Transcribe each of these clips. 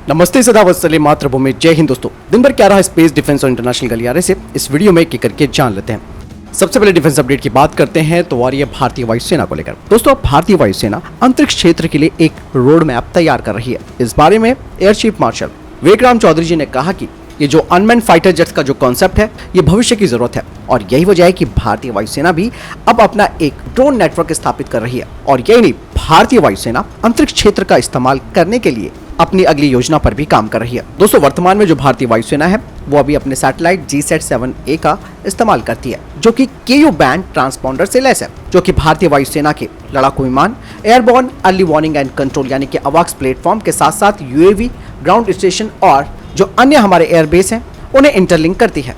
नमस्ते सदावत सले मातृभूमि जय हिंद। दोस्तों दिन भर क्या रहा स्पेस डिफेंस और इंटरनेशनल गलियारे से इस वीडियो में एक करके जान लेते हैं। सबसे पहले डिफेंस अपडेट की बात करते हैं तो आ रही है भारतीय वायुसेना को लेकर। दोस्तों भारतीय वायुसेना अंतरिक्ष क्षेत्र के लिए एक रोड मैप तैयार कर रही है। इस बारे में air chief marshal Vikram Chaudhary ji ने कहा कि ये जो अनमैन्ड फाइटर जेट्स का जो कॉन्सेप्ट है ये भविष्य की जरूरत है और यही वजह है कि भारतीय वायुसेना भी अब अपना एक ड्रोन नेटवर्क स्थापित कर रही है। और यही नहीं, भारतीय वायुसेना अंतरिक्ष क्षेत्र का इस्तेमाल करने के लिए अपनी अगली योजना पर भी काम कर रही है। दोस्तों वर्तमान में जो भारतीय वायुसेना है वो अभी अपने सैटेलाइट GSAT-7A का इस्तेमाल करती है जो कि KU बैंड ट्रांसपॉन्डर से लैस है, जो कि भारतीय वायुसेना के लड़ाकू विमान, airborne early warning and control यानी कि अवाक्स प्लेटफॉर्म के साथ साथ UAV, ग्राउंड स्टेशन और जो अन्य हमारे एयरबेस हैं उन्हें इंटरलिंक करती है।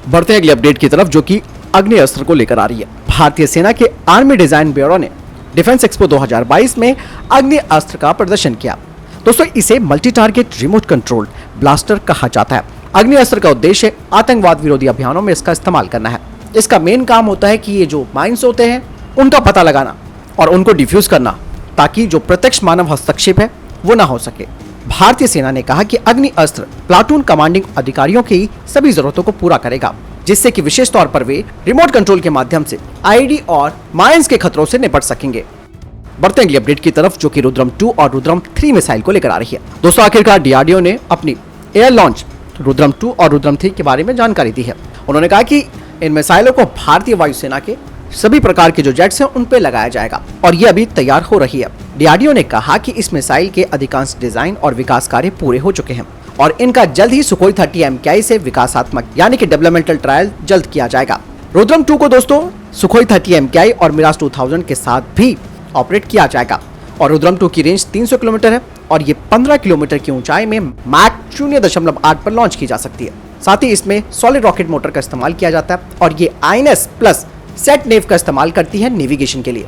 बढ़ते हैं अगले अपडेट की तरफ जो कि अग्नि अस्त्र को लेकर आ रही है। भारतीय सेना के आर्मी डिजाइन ब्यूरो ने डिफेंस एक्सपो 2022 में अग्नि अस्त्र का प्रदर्शन किया। दोस्तों इसे multi target remote control blaster कहा जाता है। अग्नि अस्त्र का उद्देश्य आतंकवाद विरोधी अभियानों में इसका इस्तेमाल करना है। इसका मेन काम होता है कि ये जो माइंस होते हैं उनका पता लगाना और उनको डिफ्यूज करना ताकि जो प्रत्यक्ष मानव हस्तक्षेप है वो ना हो सके। भारतीय सेना ने कहा कि अग्नि अस्त्र प्लाटून कमांडिंग अधिकारियों की सभी जरूरतों को पूरा करेगा, जिससे कि विशेष तौर पर वे रिमोट कंट्रोल के माध्यम से IED और माइंस के खतरों से निपट सकेंगे। बढ़ते अगली अपडेट की तरफ जो कि रुद्रम 2 और रुद्रम 3 मिसाइल को लेकर आ रही है। दोस्तों आखिरकार DRDO ने अपनी एयर लॉन्च रुद्रम 2 और रुद्रम 3 के बारे में जानकारी दी है। उन्होंने कहा कि इन मिसाइलों को भारतीय वायुसेना के सभी प्रकार के जो जेट्स हैं उन पे लगाया जाएगा और ये अभी तैयार हो रही है। DRDO ने कहा कि इस मिसाइल के अधिकांश डिजाइन और विकास कार्य पूरे हो चुके हैं और इनका जल्द ही सुखोई 30 MKI से विकासात्मक यानी कि डेवलपमेंटल ट्रायल जल्द किया जाएगा। रुद्रम 2 को दोस्तों सुखोई 30 MKI और मिराज 2000 के साथ भी ऑपरेट किया जाएगा और रुद्रम 2 की रेंज 300 किलोमीटर है और ये 15 किलोमीटर की ऊंचाई में मैक 0.8 पर लॉन्च की जा सकती है। साथ ही इसमें सॉलिड रॉकेट मोटर का इस्तेमाल किया जाता है और ये INS प्लस सेट नेव का इस्तेमाल करती है नेविगेशन के लिए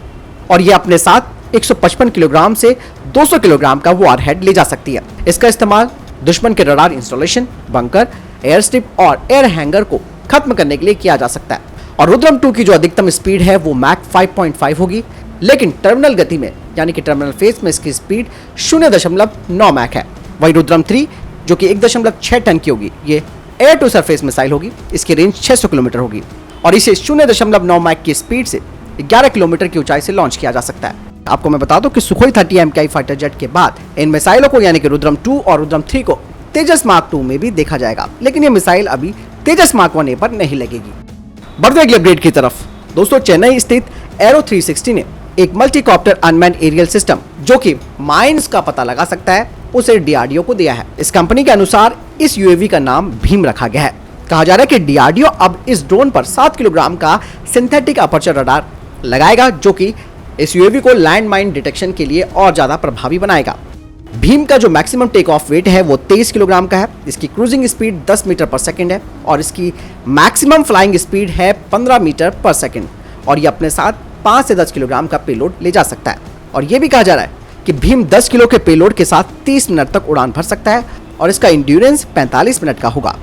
और ये अपने साथ 155 किलोग्राम से 200 किलोग्राम का वॉरहेड ले जा सकती है। इसका इस्तेमाल दुश्मन के radar installation, bunker, air strip और एयर हैंगर को खत्म करने के लिए किया जा सकता है। और रुद्रम 2 की जो अधिकतम स्पीड है वो मैक 5.5 होगी, लेकिन टर्मिनल गति में यानी कि टर्मिनल फेज में इसकी स्पीड 0.9 मैक है। वही रुद्रम 3 जो कि 1.6 टन की होगी, ये एयर टू सरफेस मिसाइल होगी। इसकी रेंज 600 किलोमीटर होगी और इसे 0.9 मैक की स्पीड से 11 किलोमीटर की ऊंचाई से लॉन्च किया जा सकता है। आपको मैं बता दूं कि सुखोई 30 MKI फाइटर जेट के बाद इन मिसाइलों को यानी कि रुद्रम 2 और रुद्रम 3 को तेजस मार्क 2 में भी देखा जाएगा, लेकिन ये मिसाइल अभी तेजस मार्क 1A पर नहीं लगेगी। बढ़ते अगले अपडेट की तरफ दोस्तों, चेन्नई स्थित एरो 360 ने एक मल्टीकॉप्टर अनमैन्ड एरियल सिस्टम जो कि माइंस का पता लगा सकता है उसे DRDO को दिया है। इस कंपनी के अनुसार इस UAV का नाम भीम रखा गया है। कहा जा रहा है कि DRDO अब इस ड्रोन पर 7 किलोग्राम का सिंथेटिक अपर्चर रडार लगाएगा जो कि इस UAV को लैंड माइन डिटेक्शन के लिए और ज्यादा प्रभावी बनाएगा। भीम का जो मैक्सिमम टेक ऑफ वेट है वो 23 किलोग्राम का है। इसकी क्रूजिंग स्पीड 10 मीटर पर सेकंड है और इसकी मैक्सिमम फ्लाइंग स्पीड है 15 मीटर पर सेकंड और ये अपने साथ 5 से 10 किलोग्राम का पेलोड ले जा सकता है। और ये भी कहा जा रहा है कि भीम 10 किलो के पेलोड के साथ 30 मिनट तक उड़ान भर सकता है और इसका इंड्योरेंस 45 मिनट का होगा।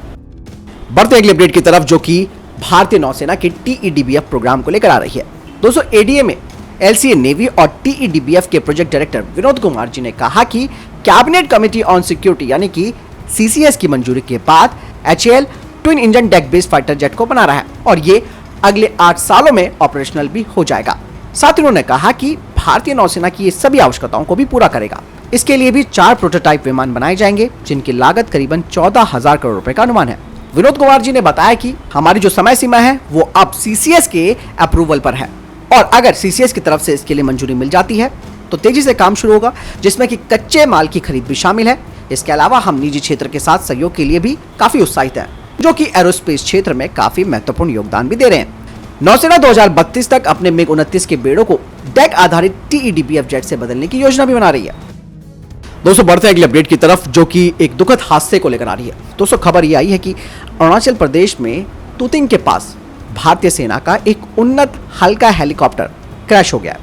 बढ़ते अगले अपडेट की तरफ जो कि भारतीय नौसेना के TEDBF प्रोग्राम को लेकर आ रही है। दोस्तों ADA में LCA नेवी और TEDBF के प्रोजेक्ट डायरेक्टर विनोद कुमार जी ने कहा कि कैबिनेट कमेटी ऑन सिक्योरिटी यानी कि CCS की मंजूरी के बाद HAL twin engine deck based fighter jet को बना रहा है और ये अगले 8 सालों में ऑपरेशनल भी हो जाएगा। साथ ही उन्होंने कहा कि भारतीय नौसेना की ये सभी आवश्यकताओं को भी पूरा करेगा। इसके लिए भी 4 प्रोटोटाइप विमान बनाए जाएंगे जिनकी लागत करीबन 14,000 करोड़ रुपए का अनुमान है। विनोद कुमार जी ने बताया कि हमारी जो समय सीमा है वो अब CCS के अप्रूवल पर है और अगर CCS की तरफ से इसके लिए मंजूरी मिल जाती है तो तेजी से काम शुरू होगा, जिसमें कि कच्चे माल की खरीद भी शामिल है। इसके अलावा हम निजी क्षेत्र के साथ सहयोग के लिए भी काफी उत्साहित हैं, जो कि एरोस्पेस क्षेत्र में काफी महत्वपूर्ण योगदान भी दे रहे हैं। नौसेना 2032 तक अपने मिग 29 के बेड़ों को डेक आधारित TEDBF जेट से बदलने की योजना भी बना रही है। दोस्तों बढ़ते हैं अगले अपडेट की तरफ जो कि एक दुखद हादसे को लेकर आ रही है। दोस्तों खबर ये आई है कि अरुणाचल प्रदेश में तुतिंग के पास भारतीय सेना का एक उन्नत हल्का हेलीकॉप्टर क्रैश हो गया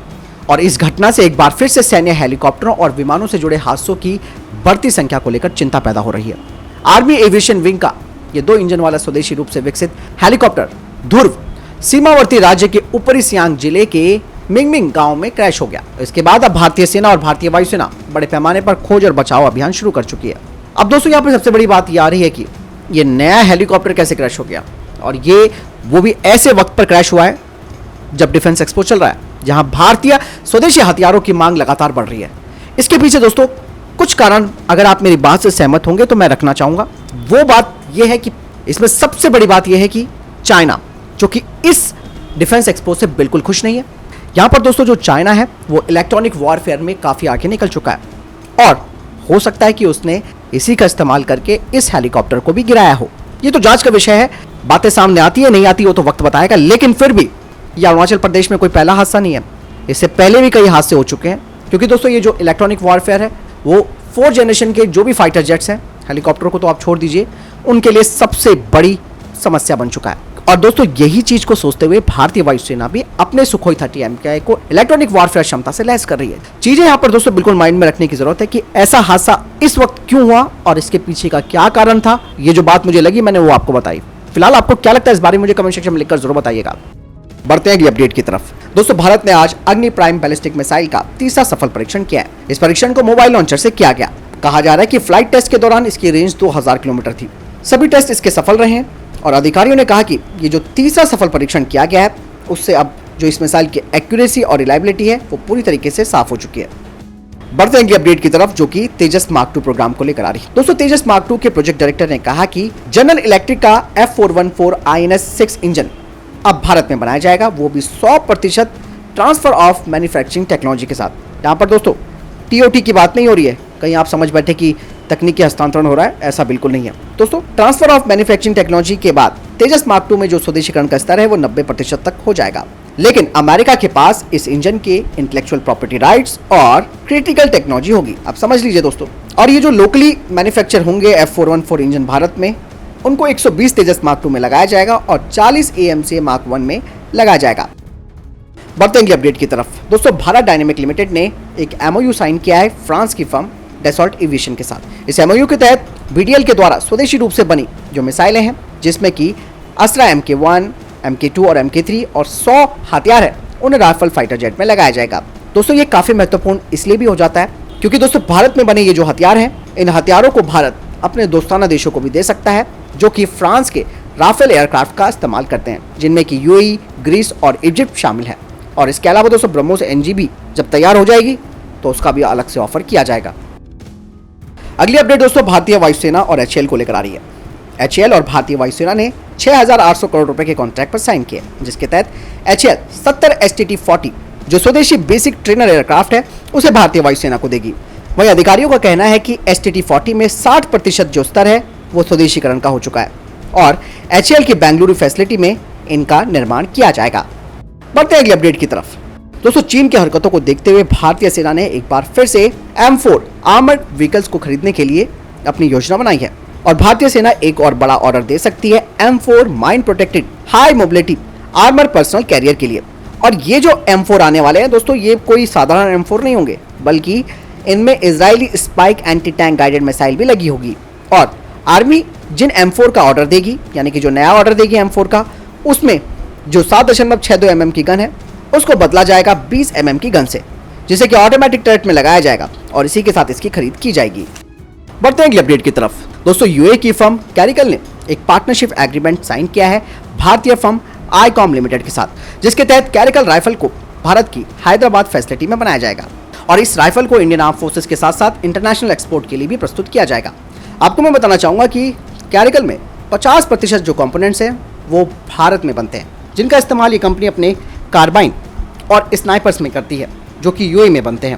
और इस घटना से एक बार फिर से सैन्य हेलीकॉप्टरों और विमानों से जुड़े हादसों की बढ़ती संख्या को लेकर चिंता पैदा हो रही है। आर्मी एविएशन विंग का ये 2 इंजन वाला स्वदेशी रूप से विकसित हेलीकॉप्टर ध्रुव सीमावर्ती राज्य के ऊपरी सियांग जिले के मिंगमिंग गांव में क्रैश हो गया। इसके बाद अब भारतीय सेना और भारतीय वायुसेना बड़े पैमाने पर खोज और बचाव अभियान शुरू कर चुकी है। अब दोस्तों यहाँ पर सबसे बड़ी बात ये आ रही है कि ये नया हेलीकॉप्टर कैसे क्रैश हो गया, और ये वो भी ऐसे वक्त पर क्रैश हुआ है जब डिफेंस एक्सपो चल रहा है, जहां भारतीय स्वदेशी हथियारों की मांग लगातार बढ़ रही है। इसके पीछे दोस्तों कुछ कारण, अगर आप मेरी बात से सहमत होंगे तो मैं रखना चाहूंगा। वो बात यह है कि इसमें सबसे बड़ी बात यह है कि चाइना, जो कि इस डिफेंस एक्सपो से बिल्कुल खुश नहीं है। यहां पर दोस्तों जो चाइना है वो इलेक्ट्रॉनिक वॉरफेयर में काफी आगे निकल चुका है, और हो सकता है कि उसने इसी का इस्तेमाल करके इस हेलीकॉप्टर को भी गिराया हो। ये तो जांच का विषय है, बातें सामने आती है नहीं आती वो तो वक्त बताएगा। लेकिन फिर भी ये अरुणाचल प्रदेश में कोई पहला हादसा नहीं है, इससे पहले भी कई हादसे हो चुके हैं। क्योंकि दोस्तों ये जो इलेक्ट्रॉनिक वॉरफेयर है वो 4th जनरेशन के जो भी फाइटर जेट्स हैं, हेलीकॉप्टर को तो आप छोड़ दीजिए, उनके लिए सबसे बड़ी समस्या बन चुका है। और दोस्तों यही चीज को सोचते हुए भारतीय वायुसेना भी अपने सुखोई 30 MKI को इलेक्ट्रॉनिक वॉरफेयर क्षमता से लैस कर रही है। चीजें यहाँ पर दोस्तों बिल्कुल माइंड में रखने की जरूरत है कि ऐसा हादसा इस वक्त क्यों हुआ और इसके पीछे का क्या कारण था। ये जो बात मुझे लगी मैंने वो आपको बताई। फिलहाल आपको क्या लगता है इस बारे में मुझे कमेंट सेक्शन में लिखकर जरूर बताइएगा। बढ़ते हैं अगली अपडेट की तरफ। दोस्तों भारत ने आज अग्नि प्राइम बैलिस्टिक मिसाइल का तीसरा सफल परीक्षण किया है। इस परीक्षण को मोबाइल लॉन्चर से किया गया। कहा जा रहा है कि फ्लाइट टेस्ट के दौरान इसकी रेंज 2000 किलोमीटर थी। सभी टेस्ट इसके सफल रहे हैं, और अधिकारियों ने कहा कि ये जो तीसरा सफल परीक्षण किया गया है उससे अब जो इस मिसाइल की एक्यूरेसी और रिलायबिलिटी है वो पूरी तरीके से साफ हो चुकी है। बढ़ते हैं अगली अपडेट की तरफ, जो कि तेजस मार्क 2 प्रोग्राम को लेकर आ रही है। दोस्तों तेजस मार्क 2 के प्रोजेक्ट डायरेक्टर ने कहा कि जनरल इलेक्ट्रिक का F414 INS-6 इंजन अब भारत में बनाया जाएगा, वो भी 100% ट्रांसफर ऑफ मैन्युफैक्चरिंग टेक्नोलॉजी के साथ। यहाँ पर दोस्तों TOT की बात नहीं हो रही है, कहीं आप समझ बैठे कि तकनीकी हस्तांतरण हो रहा है, ऐसा बिल्कुल नहीं है। दोस्तों ट्रांसफर ऑफ मैन्युफैक्चरिंग टेक्नोलॉजी के बाद तेजस मार्क 2 में जो स्वदेशीकरण का स्तर है वो 90% तक हो जाएगा। लेकिन अमेरिका के पास इस इंजन के इंटेलेक्चुअल प्रॉपर्टी राइट्स और क्रिटिकल टेक्नोलॉजी होगी, आप समझ लीजिए दोस्तों। और ये जो लोकली मैन्युफैक्चर होंगे F414 इंजन भारत में, उनको 120 तेजस मार्क 2 में लगाया जाएगा और 40 AMC मार्क 1 में लगाया जाएगा। बढ़ते हैं अपडेट की तरफ। दोस्तों भारत डायनेमिक लिमिटेड ने एक MOU साइन किया है फ्रांस की फर्म डैसॉल्ट एविएशन के साथ। इस MOU के तहत BDL के द्वारा स्वदेशी रूप से बनी जो मिसाइलें हैं, जिसमें कि अस्त्रा MK1, MK2 और MK3 और 100 हथियार है, उन्हें राफेल फाइटर जेट में लगाया जाएगा। दोस्तों ये काफी महत्वपूर्ण इसलिए भी हो जाता है क्योंकि दोस्तों भारत में बने ये जो हथियार हैं, इन हथियारों को भारत अपने दोस्ताना देशों को भी दे सकता है, जो कि फ्रांस के राफेल एयरक्राफ्ट का इस्तेमाल करते हैं, जिनमें कि UAE, ग्रीस और इजिप्ट शामिल है। और इसके अलावा दोस्तों ब्रह्मोस NG भी जब तैयार हो जाएगी तो उसका भी अलग से ऑफर किया जाएगा। अगली अपडेट दोस्तों भारतीय वायुसेना और HAL को लेकर आ रही है। HAL और भारतीय वायुसेना ने 6800 करोड़ रुपए के कॉन्ट्रैक्ट पर साइन किए, जिसके तहत HAL 70 STT-40 जो स्वदेशी बेसिक ट्रेनर एयरक्राफ्ट है उसे भारतीय वायुसेना को देगी। वहीं अधिकारियों का कहना है कि STT-40 में 60% जो स्तर है वो स्वदेशीकरण का हो चुका है और HAL की बेंगलुरु फैसिलिटी में इनका निर्माण किया जाएगा। बढ़ते हैं अगली अपडेट की तरफ। दोस्तों चीन की हरकतों को देखते हुए भारतीय सेना ने एक बार फिर से M4 आर्मर्ड व्हीकल्स को खरीदने के लिए अपनी योजना बनाई है और भारतीय सेना एक और बड़ा ऑर्डर दे सकती है M4 mine protected high mobility armour personal carrier के लिए। और ये जो M4 आने वाले हैं दोस्तों, ये कोई साधारण M4 नहीं होंगे, बल्कि इनमें Israeli spike anti tank guided missile भी लगी होगी। और आर्मी जिन M4 का ऑर्डर देगी, यानी कि जो नया ऑर्डर देगी M4 का, उसमें जो 7.62 mm की गन है उसको बदला जाएगा 20 mm की गन से, जिसे कि ऑटोमेटिक टर्रेट में लगाया जाएगा और इसी के साथ इसकी खरीद की जाएगी। बढ़ते हैं अगली अपडेट की तरफ। दोस्तों UAE की फर्म कैरिकल ने एक पार्टनरशिप एग्रीमेंट साइन किया है भारतीय फर्म आईकॉम लिमिटेड के साथ, जिसके तहत कैरिकल राइफल को भारत की हैदराबाद फैसिलिटी में बनाया जाएगा और इस राइफल को इंडियन आर्म फोर्सेस के साथ साथ इंटरनेशनल एक्सपोर्ट के लिए भी प्रस्तुत किया जाएगा। आपको मैं बताना चाहूंगा कि कैरिकल में 50% जो कंपोनेंट्स हैं वो भारत में बनते हैं, जिनका इस्तेमाल ये कंपनी अपने कार्बाइन और स्नाइपर्स में करती है, जो कि UAE में बनते हैं।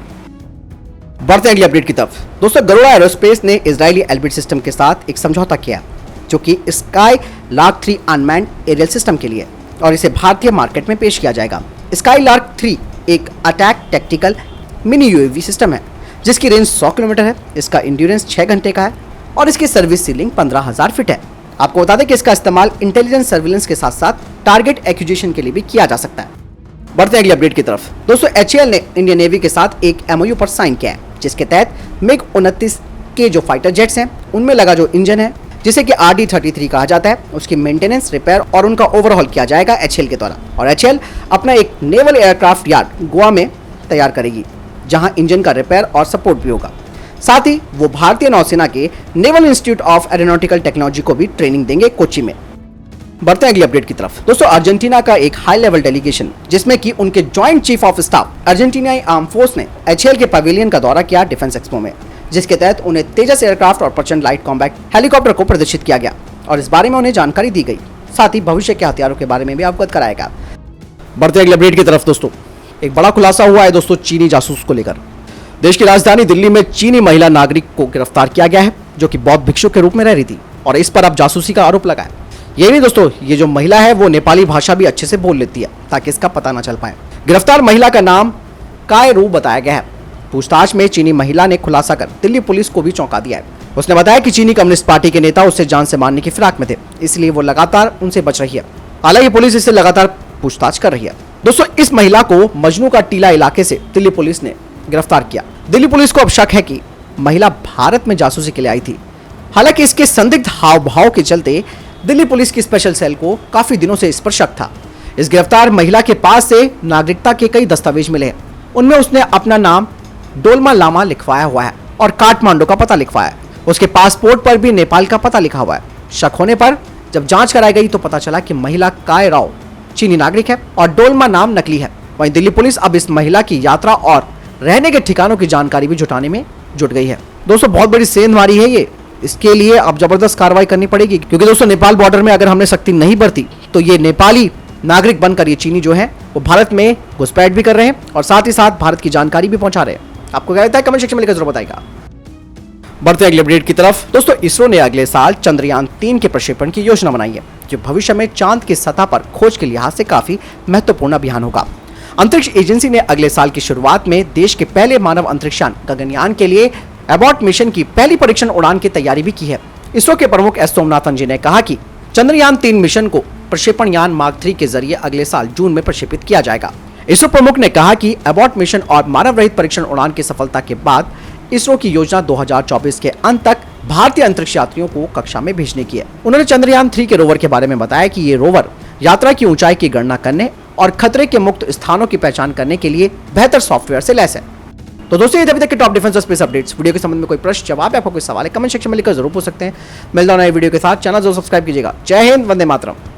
बढ़ते अगली अपडेट की तरफ। दोस्तों गरुड़ा एरोस्पेस ने इजरायली एल्बिट सिस्टम के साथ एक समझौता किया, जो कि Skylark 3 unmanned aerial system के लिए, और इसे भारतीय मार्केट में पेश किया जाएगा। स्काई लार्क 3 एक attack tactical mini UAV system है, जिसकी रेंज 100 किलोमीटर है, इसका इंड्योरेंस 6 घंटे का है और इसकी सर्विस सीलिंग 15,000 फीट है। आपको बता दें कि इसका इस्तेमाल इंटेलिजेंस सर्विलेंस के साथ साथ टारगेट एक्विजिशन के लिए भी किया जा सकता है। बढ़ते अगली अपडेट की तरफ। दोस्तों HAL ने इंडियन नेवी के साथ एक MOU पर साइन किया है, जिसके तहत MiG-29 के जो फाइटर जेट्स हैं उनमें लगा जो इंजन है, जिसे कि RD-33 कहा जाता है, उसकी मेंटेनेंस, रिपेयर और उनका ओवरहॉल किया जाएगा HAL के द्वारा। और HAL अपना एक नेवल एयरक्राफ्ट यार्ड गोवा में तैयार करेगी, जहां इंजन का रिपेयर और सपोर्ट भी होगा। साथ ही वो भारतीय नौसेना के naval institute of aeronautical technology को भी ट्रेनिंग देंगे कोच्चि में। बढ़ते हैं अगली अपडेट की तरफ। दोस्तों, अर्जेंटीना का एक हाई लेवल डेलीगेशन जिसमें कि उनके जॉइंट चीफ ऑफ स्टाफ अर्जेंटीनाई आर्म फोर्स ने HAL के पवेलियन का दौरा किया डिफेंस एक्सपो में, जिसके तहत उन्हें तेजस एयरक्राफ्ट और प्रचंड लाइट कॉम्बैक्ट हेलीकॉप्टर को प्रदर्शित किया गया और इस बारे में उन्हें जानकारी दी गई। साथ ही भविष्य के हथियारों के बारे में भी अवगत कराया गया। बढ़ते अगले अपडेट की तरफ। दोस्तों, एक बड़ा खुलासा हुआ है दोस्तों चीनी जासूस को लेकर। देश की राजधानी दिल्ली में चीनी महिला नागरिक को गिरफ्तार किया गया है, जो कि बौद्ध भिक्षु के रूप में रह रही थी और इस पर अब जासूसी का आरोप लगा है। ये नहीं दोस्तों, ये जो महिला है वो नेपाली भाषा भी अच्छे से बोल लेती है ताकि इसका पता ना चल पाए। गिरफ्तार महिला का नाम काय रू बताया गया है। पूछताछ में चीनी महिला ने खुलासा कर दिल्ली पुलिस को भी चौंका दिया है। उसने बताया कि चीनी कम्युनिस्ट पार्टी के नेता उससे जान से मारने की फिराक में थे, इसलिए वो लगातार उनसे बच रही है। हालांकि पुलिस इससे लगातार पूछताछ कर रही है। दोस्तों, इस महिला को मजनू का टीला इलाके से दिल्ली पुलिस ने गिरफ्तार किया। दिल्ली पुलिस को अब शक है कि महिला भारत में जासूसी के लिए आई थी। हालांकि इसके संदिग्ध हाव भाव के चलते दिल्ली पुलिस की स्पेशल सेल को काफी दिनों से इस पर शक था। इस गिरफ्तार महिला के पास से नागरिकता के कई दस्तावेज मिले हैं। उनमें उसने अपना नाम डोलमा लामा लिखवाया हुआ है और काठमांडू का पता लिखवाया है। उसके पासपोर्ट पर भी नेपाल का पता लिखा हुआ है। शक होने पर जब जांच कराई गई तो पता चला कि महिला काय राव चीनी नागरिक है और डोलमा नाम नकली है। वहीं दिल्ली पुलिस अब इस महिला की यात्रा और रहने के ठिकानों की जानकारी भी जुटाने में जुट गई है। दोस्तों, बहुत बड़ी सेंधमारी है ये। इसके लिए अब जबरदस्त कार्रवाई करनी पड़ेगी, क्योंकि दोस्तों नेपाल बॉर्डर में अगर हमने सख्ती नहीं बरती तो ये नेपाली नागरिक बनकर ये चीनी जो है वो भारत में घुसपैठ भी कर रहे हैं और साथ ही साथ भारत की जानकारी भी पहुंचा रहे हैं। आपको क्या लगता है? कमेंट सेक्शन में लिखकर जरूर बताइएगा। बढ़ते अगले अपडेट की तरफ। दोस्तों, इसरो ने अगले साल चंद्रयान 3 के प्रक्षेपण की योजना बनाई है, जो भविष्य में चांद की सतह पर खोज के लिहाज से काफी महत्वपूर्ण अभियान होगा। अंतरिक्ष एजेंसी ने अगले साल की शुरुआत में देश के पहले मानव अंतरिक्षयान गगनयान के लिए एबॉट मिशन की पहली परीक्षण उड़ान की तैयारी भी की है। इसरो के प्रमुख एस सोमनाथन जी ने कहा कि चंद्रयान 3 मिशन को प्रक्षेपण यान मार्क 3 के जरिए अगले साल जून में प्रक्षेपित किया जाएगा। इसरो प्रमुख ने कहा कि एबॉट मिशन और मानव रहित परीक्षण उड़ान की सफलता के बाद इसरो की योजना 2024 के अंत तक भारतीय अंतरिक्ष यात्रियों को कक्षा में भेजने की है। उन्होंने चंद्रयान 3 के रोवर के बारे में बताया कि ये रोवर यात्रा की ऊंचाई की गणना करने और खतरे के मुक्त स्थानों की पहचान करने के लिए बेहतर सॉफ्टवेयर से लैस है। तो दोस्तों, ये अभी तक के टॉप डिफेंस और स्पेस अपडेट्स। वीडियो के संबंध में कोई प्रश्न, जवाब या आपका कोई सवाल है, कमेंट सेक्शन में लिखकर जरूर पूछ सकते हैं। मिलता हूं नए वीडियो के साथ। चैनल जरूर सब्सक्राइब कीजिएगा। जय हिंद, वंदे मातरम।